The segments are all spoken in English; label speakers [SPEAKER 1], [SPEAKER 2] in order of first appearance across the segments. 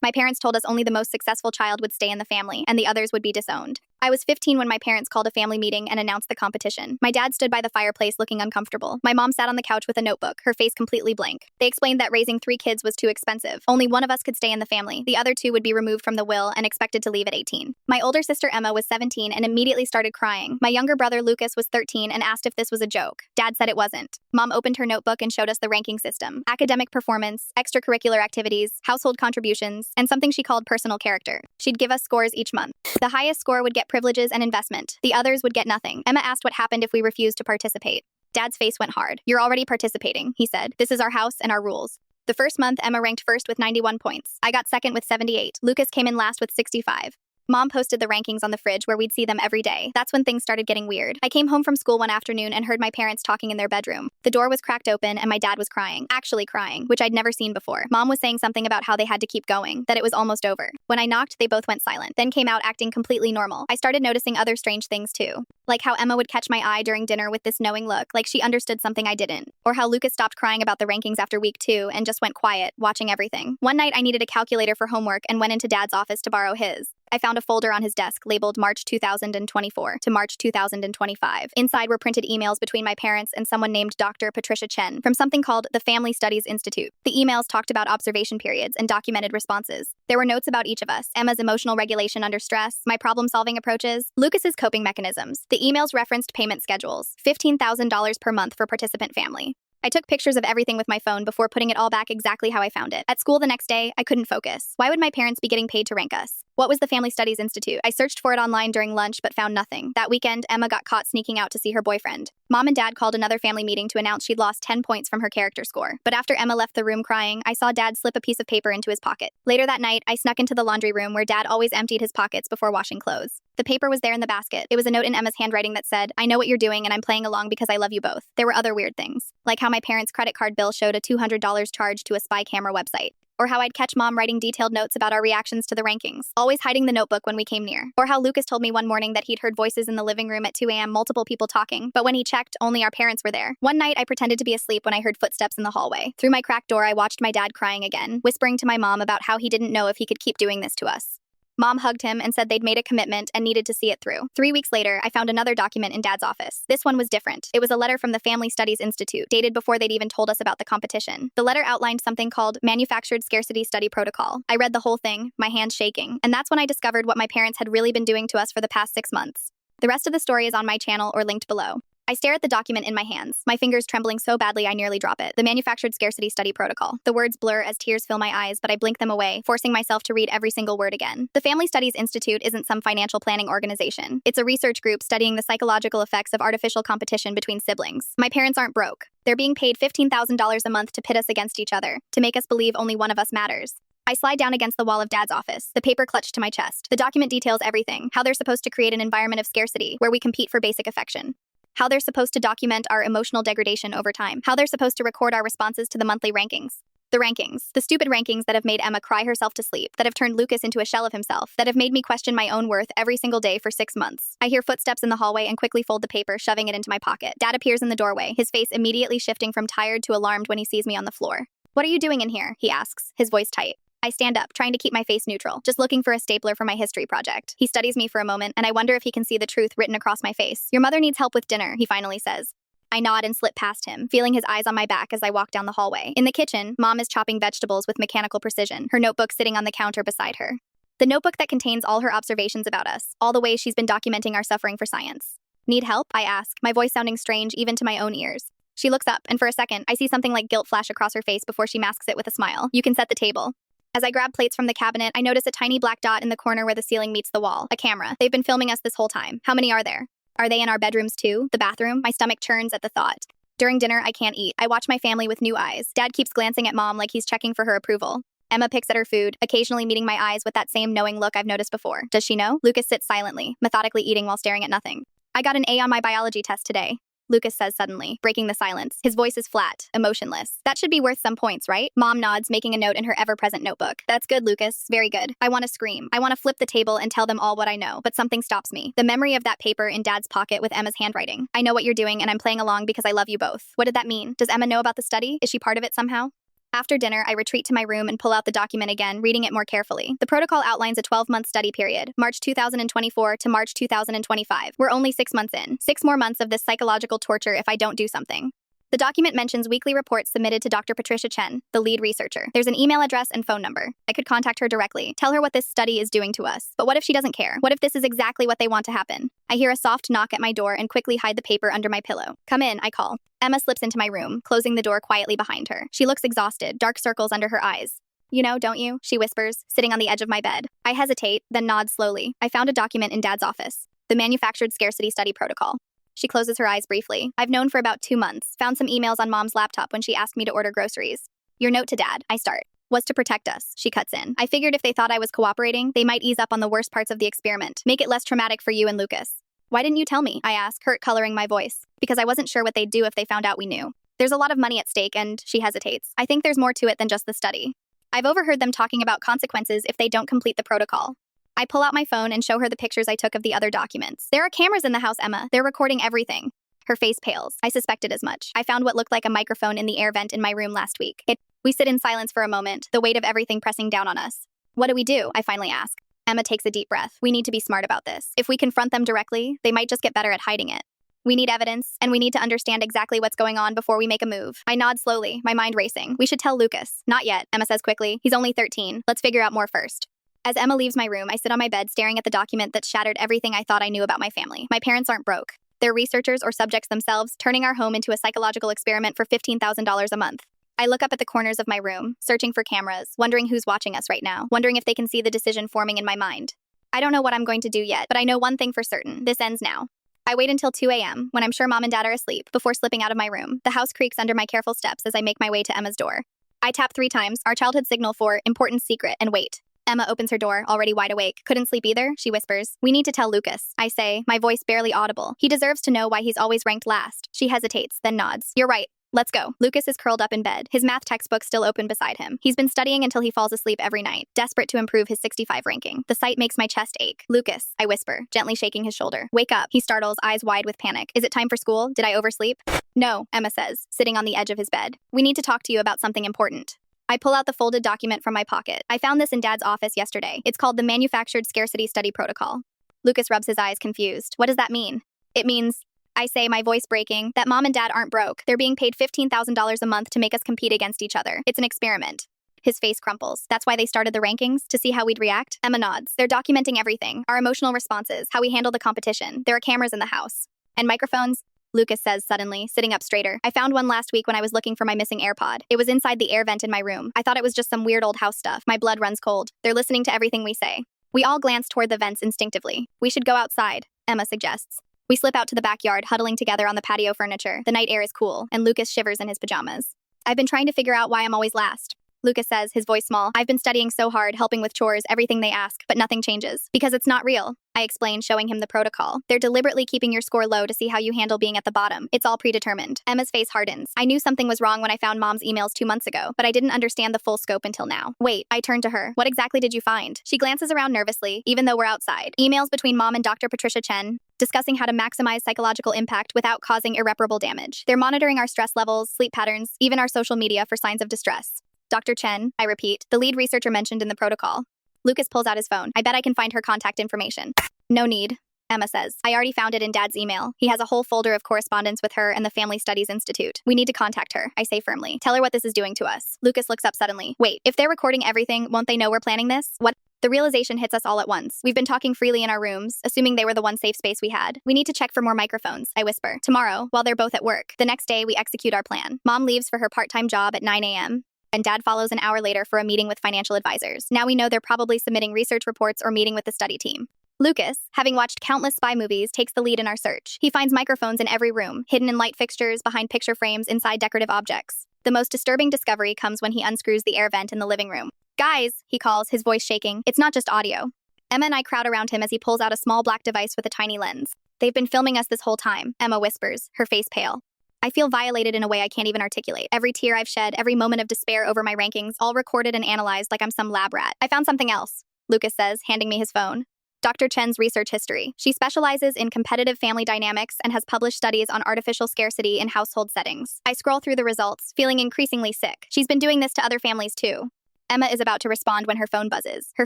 [SPEAKER 1] My parents told us only the most successful child would stay in the family, and the others would be disowned. I was 15 when my parents called a family meeting and announced the competition. My dad stood by the fireplace looking uncomfortable. My mom sat on the couch with a notebook, her face completely blank. They explained that raising 3 kids was too expensive. Only one of us could stay in the family. The other 2 would be removed from the will and expected to leave at 18. My older sister Emma was 17 and immediately started crying. My younger brother Lucas was 13 and asked if this was a joke. Dad said it wasn't. Mom opened her notebook and showed us the ranking system: academic performance, extracurricular activities, household contributions, and something she called personal character. She'd give us scores each month. The highest score would get privileges and investment. The others would get nothing. Emma asked what happened if we refused to participate. Dad's face went hard. "You're already participating," he said. "This is our house and our rules." The first month, Emma ranked first with 91 points. I got second with 78. Lucas came in last with 65. Mom posted the rankings on the fridge where we'd see them every day. That's when things started getting weird. I came home from school one afternoon and heard my parents talking in their bedroom. The door was cracked open and my dad was crying. Actually crying, which I'd never seen before. Mom was saying something about how they had to keep going, that it was almost over. When I knocked, they both went silent, then came out acting completely normal. I started noticing other strange things too. Like how Emma would catch my eye during dinner with this knowing look, like she understood something I didn't. Or how Lucas stopped crying about the rankings after week 2 and just went quiet, watching everything. One night I needed a calculator for homework and went into Dad's office to borrow his. I found a folder on his desk labeled March 2024 to March 2025. Inside were printed emails between my parents and someone named Dr. Patricia Chen from something called the Family Studies Institute. The emails talked about observation periods and documented responses. There were notes about each of us: Emma's emotional regulation under stress, my problem-solving approaches, Lucas's coping mechanisms. The emails referenced payment schedules: $15,000 per month for participant family. I took pictures of everything with my phone before putting it all back exactly how I found it. At school the next day, I couldn't focus. Why would my parents be getting paid to rank us? What was the Family Studies Institute? I searched for it online during lunch but found nothing. That weekend, Emma got caught sneaking out to see her boyfriend. Mom and Dad called another family meeting to announce she'd lost 10 points from her character score. But after Emma left the room crying, I saw Dad slip a piece of paper into his pocket. Later that night, I snuck into the laundry room where Dad always emptied his pockets before washing clothes. The paper was there in the basket. It was a note in Emma's handwriting that said, "I know what you're doing and I'm playing along because I love you both." There were other weird things, like how my parents' credit card bill showed a $200 charge to a spy camera website. Or how I'd catch Mom writing detailed notes about our reactions to the rankings, always hiding the notebook when we came near. Or how Lucas told me one morning that he'd heard voices in the living room at 2 a.m., multiple people talking, but when he checked, only our parents were there. One night, I pretended to be asleep when I heard footsteps in the hallway. Through my cracked door, I watched my dad crying again, whispering to my mom about how he didn't know if he could keep doing this to us. Mom hugged him and said they'd made a commitment and needed to see it through. 3 weeks later, I found another document in Dad's office. This one was different. It was a letter from the Family Studies Institute, dated before they'd even told us about the competition. The letter outlined something called Manufactured Scarcity Study Protocol. I read the whole thing, my hands shaking, and that's when I discovered what my parents had really been doing to us for the past 6 months. The rest of the story is on my channel or linked below. I stare at the document in my hands, my fingers trembling so badly I nearly drop it. The Manufactured Scarcity Study Protocol. The words blur as tears fill my eyes, but I blink them away, forcing myself to read every single word again. The Family Studies Institute isn't some financial planning organization. It's a research group studying the psychological effects of artificial competition between siblings. My parents aren't broke. They're being paid $15,000 a month to pit us against each other, to make us believe only one of us matters. I slide down against the wall of Dad's office, the paper clutched to my chest. The document details everything: how they're supposed to create an environment of scarcity, where we compete for basic affection. How they're supposed to document our emotional degradation over time. How they're supposed to record our responses to the monthly rankings. The rankings. The stupid rankings that have made Emma cry herself to sleep, that have turned Lucas into a shell of himself, that have made me question my own worth every single day for 6 months. I hear footsteps in the hallway and quickly fold the paper, shoving it into my pocket. Dad appears in the doorway, his face immediately shifting from tired to alarmed when he sees me on the floor. "What are you doing in here?" he asks, his voice tight. I stand up, trying to keep my face neutral, just looking for a stapler for my history project. He studies me for a moment, and I wonder if he can see the truth written across my face. "Your mother needs help with dinner," he finally says. I nod and slip past him, feeling his eyes on my back as I walk down the hallway. In the kitchen, Mom is chopping vegetables with mechanical precision, her notebook sitting on the counter beside her. The notebook that contains all her observations about us, all the ways she's been documenting our suffering for science. "Need help?" I ask, my voice sounding strange even to my own ears. She looks up, and for a second, I see something like guilt flash across her face before she masks it with a smile. "You can set the table." As I grab plates from the cabinet, I notice a tiny black dot in the corner where the ceiling meets the wall. A camera. They've been filming us this whole time. How many are there? Are they in our bedrooms too? The bathroom? My stomach churns at the thought. During dinner, I can't eat. I watch my family with new eyes. Dad keeps glancing at Mom like he's checking for her approval. Emma picks at her food, occasionally meeting my eyes with that same knowing look I've noticed before. Does she know? Lucas sits silently, methodically eating while staring at nothing. "I got an A on my biology test today," Lucas says suddenly, breaking the silence. His voice is flat, emotionless. "That should be worth some points, right?" Mom nods, making a note in her ever-present notebook. "That's good, Lucas. Very good." I want to scream. I want to flip the table and tell them all what I know, but something stops me. The memory of that paper in Dad's pocket with Emma's handwriting. "I know what you're doing and I'm playing along because I love you both." What did that mean? Does Emma know about the study? Is she part of it somehow? After dinner, I retreat to my room and pull out the document again, reading it more carefully. The protocol outlines a 12-month study period, March 2024 to March 2025. We're only 6 months in. 6 more months of this psychological torture if I don't do something. The document mentions weekly reports submitted to Dr. Patricia Chen, the lead researcher. There's an email address and phone number. I could contact her directly, tell her what this study is doing to us. But what if she doesn't care? What if this is exactly what they want to happen? I hear a soft knock at my door and quickly hide the paper under my pillow. Come in, I call. Emma slips into my room, closing the door quietly behind her. She looks exhausted, dark circles under her eyes. You know, don't you? She whispers, sitting on the edge of my bed. I hesitate, then nod slowly. I found a document in Dad's office. The Manufactured Scarcity Study Protocol. She closes her eyes briefly. I've known for about 2 months. Found some emails on Mom's laptop when she asked me to order groceries. Your note to Dad, I start, was to protect us, she cuts in. I figured if they thought I was cooperating, they might ease up on the worst parts of the experiment, make it less traumatic for you and Lucas. Why didn't you tell me? I ask, hurt coloring my voice. Because I wasn't sure what they'd do if they found out we knew. There's a lot of money at stake and, she hesitates. I think there's more to it than just the study. I've overheard them talking about consequences if they don't complete the protocol. I pull out my phone and show her the pictures I took of the other documents. There are cameras in the house, Emma. They're recording everything. Her face pales. I suspected as much. I found what looked like a microphone in the air vent in my room last week. We sit in silence for a moment, the weight of everything pressing down on us. What do we do? I finally ask. Emma takes a deep breath. We need to be smart about this. If we confront them directly, they might just get better at hiding it. We need evidence, and we need to understand exactly what's going on before we make a move. I nod slowly, my mind racing. We should tell Lucas. Not yet, Emma says quickly. He's only 13. Let's figure out more first. As Emma leaves my room, I sit on my bed staring at the document that shattered everything I thought I knew about my family. My parents aren't broke. They're researchers or subjects themselves, turning our home into a psychological experiment for $15,000 a month. I look up at the corners of my room, searching for cameras, wondering who's watching us right now, wondering if they can see the decision forming in my mind. I don't know what I'm going to do yet, but I know one thing for certain. This ends now. I wait until 2 a.m., when I'm sure Mom and Dad are asleep, before slipping out of my room. The house creaks under my careful steps as I make my way to Emma's door. I tap 3 times, our childhood signal for important secret, and wait. Emma opens her door, already wide awake. Couldn't sleep either, she whispers. We need to tell Lucas, I say, my voice barely audible. He deserves to know why he's always ranked last. She hesitates, then nods. You're right. Let's go. Lucas is curled up in bed, his math textbook still open beside him. He's been studying until he falls asleep every night, desperate to improve his 65 ranking. The sight makes my chest ache. Lucas, I whisper, gently shaking his shoulder. Wake up. He startles, eyes wide with panic. Is it time for school? Did I oversleep? No, Emma says, sitting on the edge of his bed. We need to talk to you about something important. I pull out the folded document from my pocket. I found this in Dad's office yesterday. It's called the Manufactured Scarcity Study Protocol. Lucas rubs his eyes confused. What does that mean? It means, I say, my voice breaking, that Mom and Dad aren't broke. They're being paid $15,000 a month to make us compete against each other. It's an experiment. His face crumples. That's why they started the rankings? To see how we'd react? Emma nods. They're documenting everything. Our emotional responses, how we handle the competition. There are cameras in the house. And microphones? Lucas says suddenly, sitting up straighter. I found one last week when I was looking for my missing AirPod. It was inside the air vent in my room. I thought it was just some weird old house stuff. My blood runs cold. They're listening to everything we say. We all glance toward the vents instinctively. We should go outside, Emma suggests. We slip out to the backyard, huddling together on the patio furniture. The night air is cool, and Lucas shivers in his pajamas. I've been trying to figure out why I'm always last. Lucas says, his voice small. I've been studying so hard, helping with chores, everything they ask, but nothing changes. Because it's not real. I explain, showing him the protocol. They're deliberately keeping your score low to see how you handle being at the bottom. It's all predetermined. Emma's face hardens. I knew something was wrong when I found Mom's emails 2 months ago, but I didn't understand the full scope until now. Wait, I turn to her. What exactly did you find? She glances around nervously, even though we're outside. Emails between Mom and Dr. Patricia Chen, discussing how to maximize psychological impact without causing irreparable damage. They're monitoring our stress levels, sleep patterns, even our social media for signs of distress. Dr. Chen, I repeat, the lead researcher mentioned in the protocol. Lucas pulls out his phone. I bet I can find her contact information. No need, Emma says. I already found it in Dad's email. He has a whole folder of correspondence with her and the Family Studies Institute. We need to contact her, I say firmly. Tell her what this is doing to us. Lucas looks up suddenly. Wait, if they're recording everything, won't they know we're planning this? What? The realization hits us all at once. We've been talking freely in our rooms, assuming they were the one safe space we had. We need to check for more microphones, I whisper. Tomorrow, while they're both at work. The next day, we execute our plan. Mom leaves for her part-time job at 9 a.m. and Dad follows an hour later for a meeting with financial advisors. Now we know they're probably submitting research reports or meeting with the study team. Lucas, having watched countless spy movies, takes the lead in our search. He finds microphones in every room, hidden in light fixtures, behind picture frames, inside decorative objects. The most disturbing discovery comes when he unscrews the air vent in the living room. Guys, he calls, his voice shaking. It's not just audio. Emma and I crowd around him as he pulls out a small black device with a tiny lens. They've been filming us this whole time, Emma whispers, her face pale. I feel violated in a way I can't even articulate. Every tear I've shed, every moment of despair over my rankings, all recorded and analyzed like I'm some lab rat. I found something else, Lucas says, handing me his phone. Dr. Chen's research history. She specializes in competitive family dynamics and has published studies on artificial scarcity in household settings. I scroll through the results, feeling increasingly sick. She's been doing this to other families too. Emma is about to respond when her phone buzzes. Her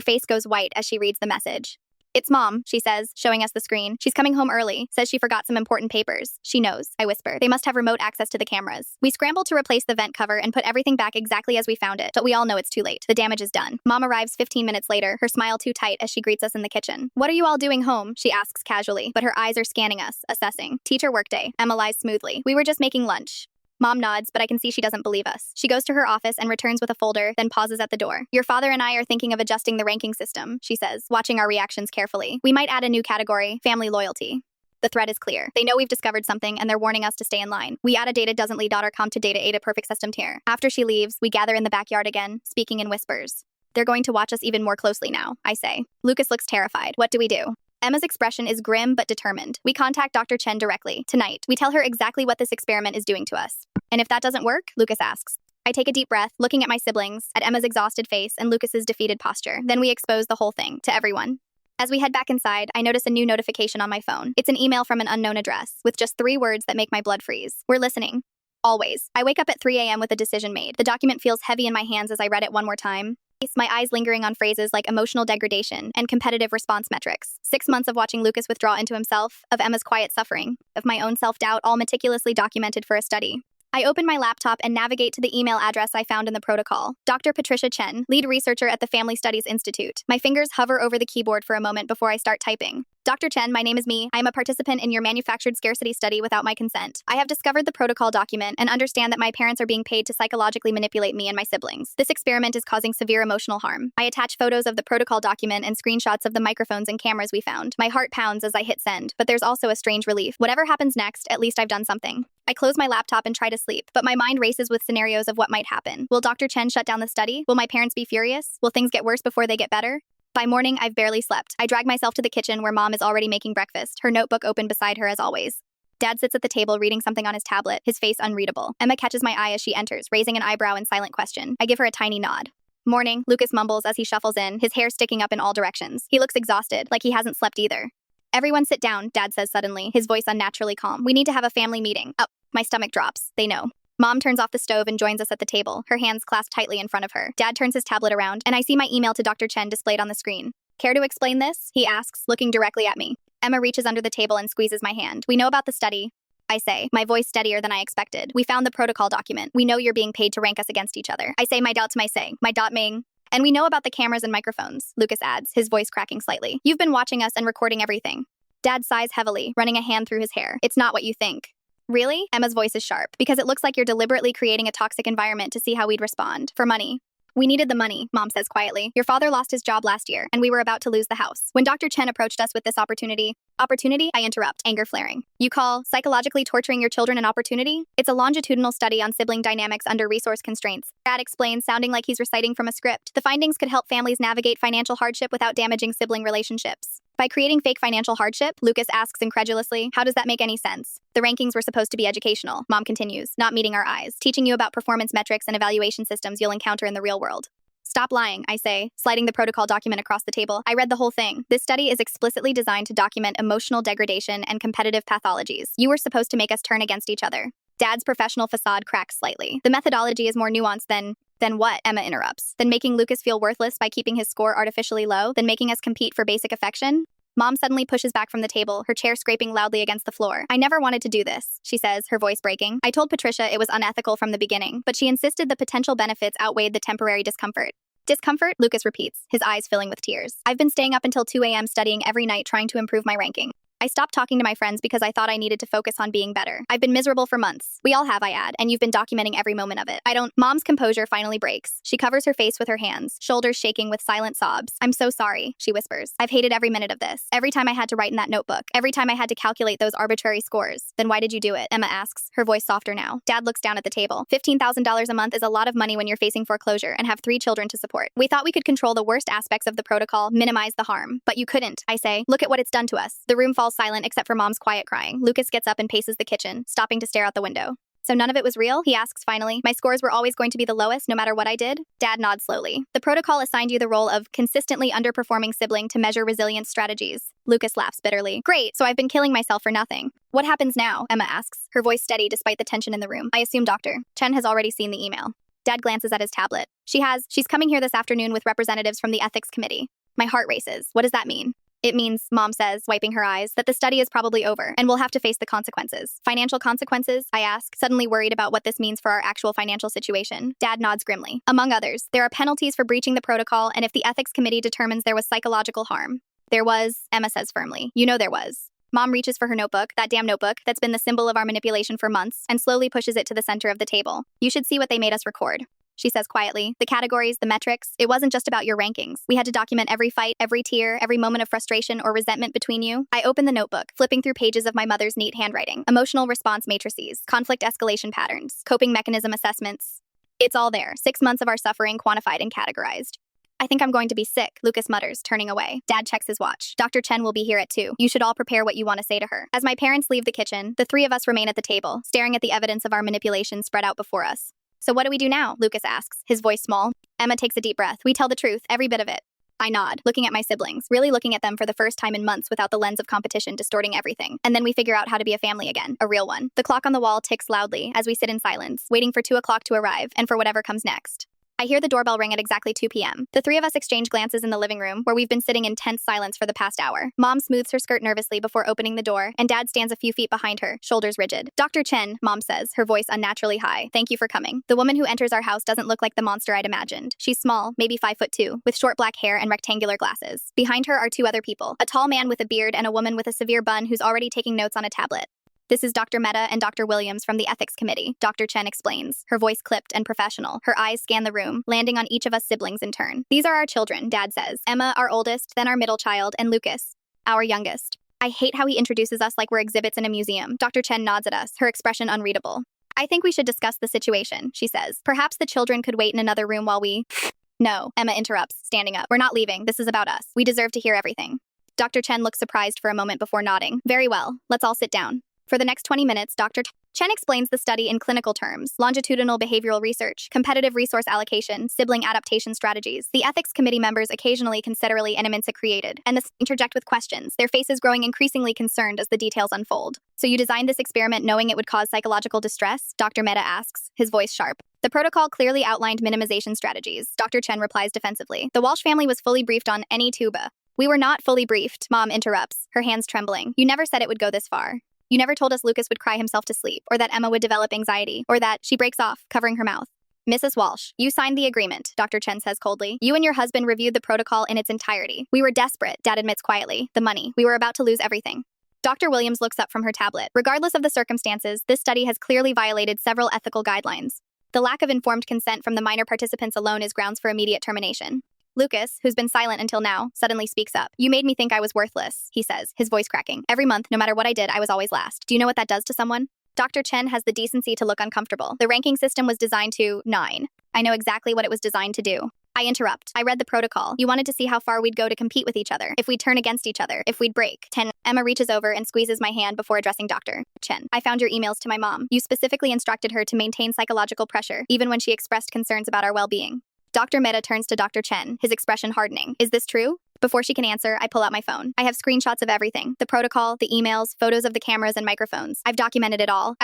[SPEAKER 1] face goes white as she reads the message. "It's Mom," she says, showing us the screen. "She's coming home early, says she forgot some important papers." "She knows," I whisper. "They must have remote access to the cameras." We scramble to replace the vent cover and put everything back exactly as we found it, but we all know it's too late. The damage is done. Mom arrives 15 minutes later, her smile too tight as she greets us in the kitchen. "What are you all doing home?" she asks casually, but her eyes are scanning us, assessing. "Teacher workday," Emma lies smoothly. "We were just making lunch." Mom nods, but I can see she doesn't believe us. She goes to her office and returns with a folder, then pauses at the door. "Your father and I are thinking of adjusting the ranking system," she says, watching our reactions carefully. "We might add a new category, family loyalty." The thread is clear. They know we've discovered something and they're warning us to stay in line. We add a data doesn't lead .com to data aid a perfect system tier. After she leaves, we gather in the backyard again, speaking in whispers. "They're going to watch us even more closely now," I say. Lucas looks terrified. What do we do? Emma's expression is grim but determined. We contact Dr. Chen directly. Tonight, we tell her exactly what this experiment is doing to us. "And if that doesn't work?" Lucas asks. I take a deep breath, looking at my siblings, at Emma's exhausted face, and Lucas's defeated posture. Then we expose the whole thing to everyone. As we head back inside, I notice a new notification on my phone. It's an email from an unknown address, with just 3 words that make my blood freeze. "We're listening. Always." I wake up at 3 a.m. with a decision made. The document feels heavy in my hands as I read it one more time. My eyes lingering on phrases like emotional degradation and competitive response metrics. 6 months of watching Lucas withdraw into himself, of Emma's quiet suffering, of my own self-doubt, all meticulously documented for a study. I open my laptop and navigate to the email address I found in the protocol. Dr. Patricia Chen, lead researcher at the Family Studies Institute. My fingers hover over the keyboard for a moment before I start typing. "Dr. Chen, my name is Mi. I am a participant in your manufactured scarcity study without my consent. I have discovered the protocol document and understand that my parents are being paid to psychologically manipulate me and my siblings. This experiment is causing severe emotional harm. I attach photos of the protocol document and screenshots of the microphones and cameras we found. My heart pounds as I hit send, but there's also a strange relief. Whatever happens next, at least I've done something." I close my laptop and try to sleep, but my mind races with scenarios of what might happen. Will Dr. Chen shut down the study? Will my parents be furious? Will things get worse before they get better? By morning, I've barely slept. I drag myself to the kitchen where Mom is already making breakfast, her notebook open beside her as always. Dad sits at the table reading something on his tablet, his face unreadable. Emma catches my eye as she enters, raising an eyebrow in silent question. I give her a tiny nod. "Morning," Lucas mumbles as he shuffles in, his hair sticking up in all directions. He looks exhausted, like he hasn't slept either. "Everyone sit down," Dad says suddenly, his voice unnaturally calm. "We need to have a family meeting." Oh, my stomach drops. They know. Mom turns off the stove and joins us at the table, her hands clasped tightly in front of her. Dad turns his tablet around, and I see my email to Dr. Chen displayed on the screen. "Care to explain this?" he asks, looking directly at me. Emma reaches under the table and squeezes my hand. "We know about the study," I say, my voice steadier than I expected. "We found the protocol document. We know you're being paid to rank us against each other." I say my doubt to my say, my dot Ming. "And we know about the cameras and microphones," Lucas adds, his voice cracking slightly. "You've been watching us and recording everything." Dad sighs heavily, running a hand through his hair. "It's not what you think." "Really?" Emma's voice is sharp. "Because it looks like you're deliberately creating a toxic environment to see how we'd respond. For money." "We needed the money," Mom says quietly. "Your father lost his job last year, and we were about to lose the house. When Dr. Chen approached us with this opportunity," "Opportunity?" I interrupt, anger flaring. "You call psychologically torturing your children an opportunity? It's a longitudinal study on sibling dynamics under resource constraints." Dad explains, sounding like he's reciting from a script. "The findings could help families navigate financial hardship without damaging sibling relationships." "By creating fake financial hardship?" Lucas asks incredulously. "How does that make any sense?" "The rankings were supposed to be educational," Mom continues, not meeting our eyes, "teaching you about performance metrics and evaluation systems you'll encounter in the real world." "Stop lying," I say, sliding the protocol document across the table. "I read the whole thing. This study is explicitly designed to document emotional degradation and competitive pathologies. You were supposed to make us turn against each other." Dad's professional facade cracks slightly. "The methodology is more nuanced than what?" Emma interrupts. "Than making Lucas feel worthless by keeping his score artificially low? Than making us compete for basic affection?" Mom suddenly pushes back from the table, her chair scraping loudly against the floor. "I never wanted to do this," she says, her voice breaking. "I told Patricia it was unethical from the beginning, but she insisted the potential benefits outweighed the temporary discomfort." "Discomfort?" Lucas repeats, his eyes filling with tears. "I've been staying up until 2 a.m. studying every night trying to improve my ranking. I stopped talking to my friends because I thought I needed to focus on being better. I've been miserable for months. We all have, I add, and you've been documenting every moment of it. I don't." Mom's composure finally breaks. She covers her face with her hands, shoulders shaking with silent sobs. "I'm so sorry," she whispers. "I've hated every minute of this. Every time I had to write in that notebook. Every time I had to calculate those arbitrary scores." "Then why did you do it?" Emma asks, her voice softer now. Dad looks down at the table. $15,000 a month is a lot of money when you're facing foreclosure and have 3 children to support. We thought we could control the worst aspects of the protocol, minimize the harm. But you couldn't, I say. Look at what it's done to us." The room falls silent except for Mom's quiet crying. Lucas gets up and paces the kitchen, stopping to stare out the window. So none of it was real? He asks finally. My scores were always going to be the lowest no matter what I did? Dad nods slowly. The protocol assigned you the role of consistently underperforming sibling to measure resilience strategies. Lucas laughs bitterly. Great, so I've been killing myself for nothing. What happens now? Emma asks, her voice steady despite the tension in the room. I assume Dr. Chen has already seen the email. Dad glances at his tablet. She's coming here this afternoon with representatives from the ethics committee. My heart races. What does that mean? It means, Mom says, wiping her eyes, that the study is probably over, and we'll have to face the consequences. Financial consequences? I ask, suddenly worried about what this means for our actual financial situation. Dad nods grimly. Among others, there are penalties for breaching the protocol, and if the ethics committee determines there was psychological harm. There was, Emma says firmly. You know there was. Mom reaches for her notebook, that damn notebook that's been the symbol of our manipulation for months, and slowly pushes it to the center of the table. You should see what they made us record. She says quietly. The categories, the metrics, it wasn't just about your rankings. We had to document every fight, every tear, every moment of frustration or resentment between you. I open the notebook, flipping through pages of my mother's neat handwriting, emotional response matrices, conflict escalation patterns, coping mechanism assessments. It's all there, 6 months of our suffering quantified and categorized. I think I'm going to be sick, Lucas mutters, turning away. Dad checks his watch. Dr. Chen will be here at 2. You should all prepare what you want to say to her. As my parents leave the kitchen, the 3 of us remain at the table, staring at the evidence of our manipulation spread out before us. So what do we do now? Lucas asks, his voice small. Emma takes a deep breath. We tell the truth, every bit of it. I nod, looking at my siblings, really looking at them for the first time in months without the lens of competition distorting everything. And then we figure out how to be a family again, a real one. The clock on the wall ticks loudly as we sit in silence, waiting for 2 o'clock to arrive and for whatever comes next. I hear the doorbell ring at exactly 2 p.m. The 3 of us exchange glances in the living room, where we've been sitting in tense silence for the past hour. Mom smooths her skirt nervously before opening the door, and Dad stands a few feet behind her, shoulders rigid. Dr. Chen, Mom says, her voice unnaturally high. Thank you for coming. The woman who enters our house doesn't look like the monster I'd imagined. She's small, maybe 5'2", with short black hair and rectangular glasses. Behind her are 2 other people, a tall man with a beard and a woman with a severe bun who's already taking notes on a tablet. This is Dr. Mehta and Dr. Williams from the ethics committee, Dr. Chen explains, her voice clipped and professional. Her eyes scan the room, landing on each of us siblings in turn. These are our children, Dad says. Emma, our oldest, then our middle child, and Lucas, our youngest. I hate how he introduces us like we're exhibits in a museum. Dr. Chen nods at us, her expression unreadable. I think we should discuss the situation, she says. Perhaps the children could wait in another room while we... No, Emma interrupts, standing up. We're not leaving. This is about us. We deserve to hear everything. Dr. Chen looks surprised for a moment before nodding. Very well. Let's all sit down. For the next 20 minutes, Dr. Chen explains the study in clinical terms, longitudinal behavioral research, competitive resource allocation, sibling adaptation strategies. The ethics committee members occasionally considerably animensa created, and interject with questions, their faces growing increasingly concerned as the details unfold. So you designed this experiment knowing it would cause psychological distress? Dr. Mehta asks, his voice sharp. The protocol clearly outlined minimization strategies. Dr. Chen replies defensively. The Walsh family was fully briefed on any tuba. We were not fully briefed, Mom interrupts, her hands trembling. You never said it would go this far. You never told us Lucas would cry himself to sleep, or that Emma would develop anxiety, or that she breaks off, covering her mouth. Mrs. Walsh, you signed the agreement, Dr. Chen says coldly. You and your husband reviewed the protocol in its entirety. We were desperate, Dad admits quietly. The money. We were about to lose everything. Dr. Williams looks up from her tablet. Regardless of the circumstances, this study has clearly violated several ethical guidelines. The lack of informed consent from the minor participants alone is grounds for immediate termination. Lucas, who's been silent until now, suddenly speaks up. You made me think I was worthless, he says, his voice cracking. Every month, no matter what I did, I was always last. Do you know what that does to someone? Dr. Chen has the decency to look uncomfortable. The ranking system was designed to 9. I know exactly what it was designed to do. I interrupt. I read the protocol. You wanted to see how far we'd go to compete with each other, if we'd turn against each other, if we'd break. 10. Emma reaches over and squeezes my hand before addressing Dr. Chen. I found your emails to my mom. You specifically instructed her to maintain psychological pressure, even when she expressed concerns about our well-being. Dr. Mehta turns to Dr. Chen, his expression hardening. Is this true? Before she can answer, I pull out my phone. I have screenshots of everything. The protocol, the emails, photos of the cameras and microphones. I've documented it all.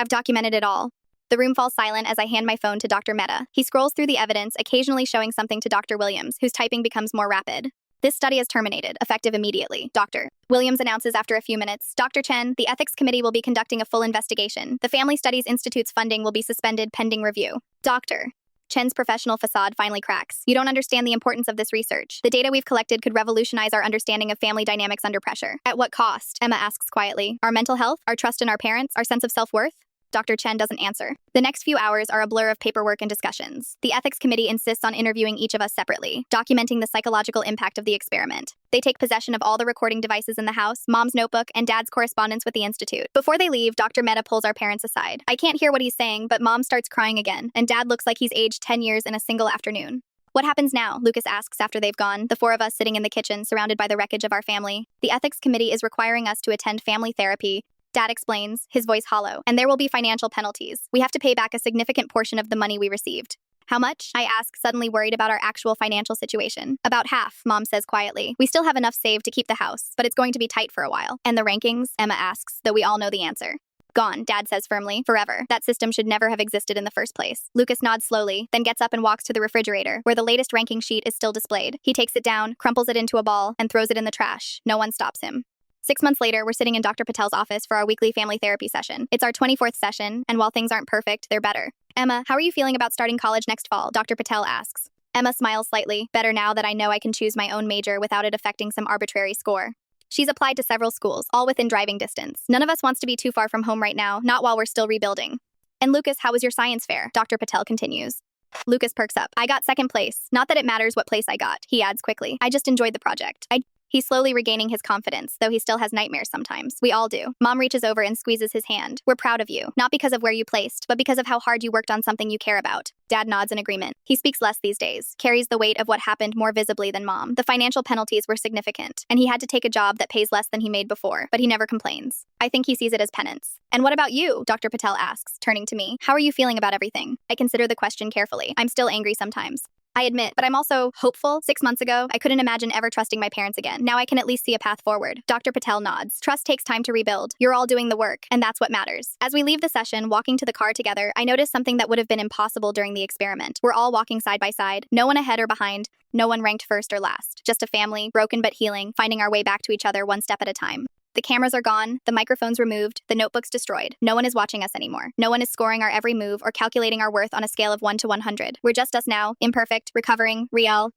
[SPEAKER 1] The room falls silent as I hand my phone to Dr. Mehta. He scrolls through the evidence, occasionally showing something to Dr. Williams, whose typing becomes more rapid. This study is terminated, effective immediately. Dr. Williams announces after a few minutes, Dr. Chen, the ethics committee will be conducting a full investigation. The Family Studies Institute's funding will be suspended pending review. Dr. Chen's professional facade finally cracks. You don't understand the importance of this research. The data we've collected could revolutionize our understanding of family dynamics under pressure. At what cost? Emma asks quietly. Our mental health, our trust in our parents, our sense of self-worth? Dr. Chen doesn't answer. The next few hours are a blur of paperwork and discussions. The ethics committee insists on interviewing each of us separately, documenting the psychological impact of the experiment. They take possession of all the recording devices in the house, Mom's notebook, and Dad's correspondence with the institute. Before they leave, Dr. Mehta pulls our parents aside. I can't hear what he's saying, but Mom starts crying again, and Dad looks like he's aged 10 years in a single afternoon. What happens now? Lucas asks after they've gone, the 4 of us sitting in the kitchen, surrounded by the wreckage of our family. The ethics committee is requiring us to attend family therapy, Dad explains, his voice hollow, and there will be financial penalties. We have to pay back a significant portion of the money we received. How much? I ask, suddenly worried about our actual financial situation. About half, Mom says quietly. We still have enough saved to keep the house, but it's going to be tight for a while. And the rankings? Emma asks, though we all know the answer. Gone, Dad says firmly. Forever. That system should never have existed in the first place. Lucas nods slowly, then gets up and walks to the refrigerator, where the latest ranking sheet is still displayed. He takes it down, crumples it into a ball, and throws it in the trash. No one stops him. 6 months later, we're sitting in Dr. Patel's office for our weekly family therapy session. It's our 24th session, and while things aren't perfect, they're better. Emma, how are you feeling about starting college next fall? Dr. Patel asks. Emma smiles slightly. Better now that I know I can choose my own major without it affecting some arbitrary score. She's applied to several schools, all within driving distance. None of us wants to be too far from home right now, not while we're still rebuilding. And Lucas, how was your science fair? Dr. Patel continues. Lucas perks up. I got second place. Not that it matters what place I got, he adds quickly. I just enjoyed the project. He's slowly regaining his confidence, though he still has nightmares sometimes. We all do. Mom reaches over and squeezes his hand. We're proud of you, not because of where you placed, but because of how hard you worked on something you care about. Dad nods in agreement. He speaks less these days, carries the weight of what happened more visibly than Mom. The financial penalties were significant, and he had to take a job that pays less than he made before, but he never complains. I think he sees it as penance. And what about you? Dr. Patel asks, turning to me. How are you feeling about everything? I consider the question carefully. I'm still angry sometimes. I admit, but I'm also hopeful. 6 months ago, I couldn't imagine ever trusting my parents again. Now I can at least see a path forward. Dr. Patel nods. Trust takes time to rebuild. You're all doing the work, and that's what matters. As we leave the session, walking to the car together, I notice something that would have been impossible during the experiment. We're all walking side by side, no one ahead or behind, no one ranked first or last. Just a family, broken but healing, finding our way back to each other one step at a time. The cameras are gone, the microphones removed, the notebooks destroyed. No one is watching us anymore. No one is scoring our every move or calculating our worth on a scale of 1 to 100. We're just us now, imperfect, recovering, real.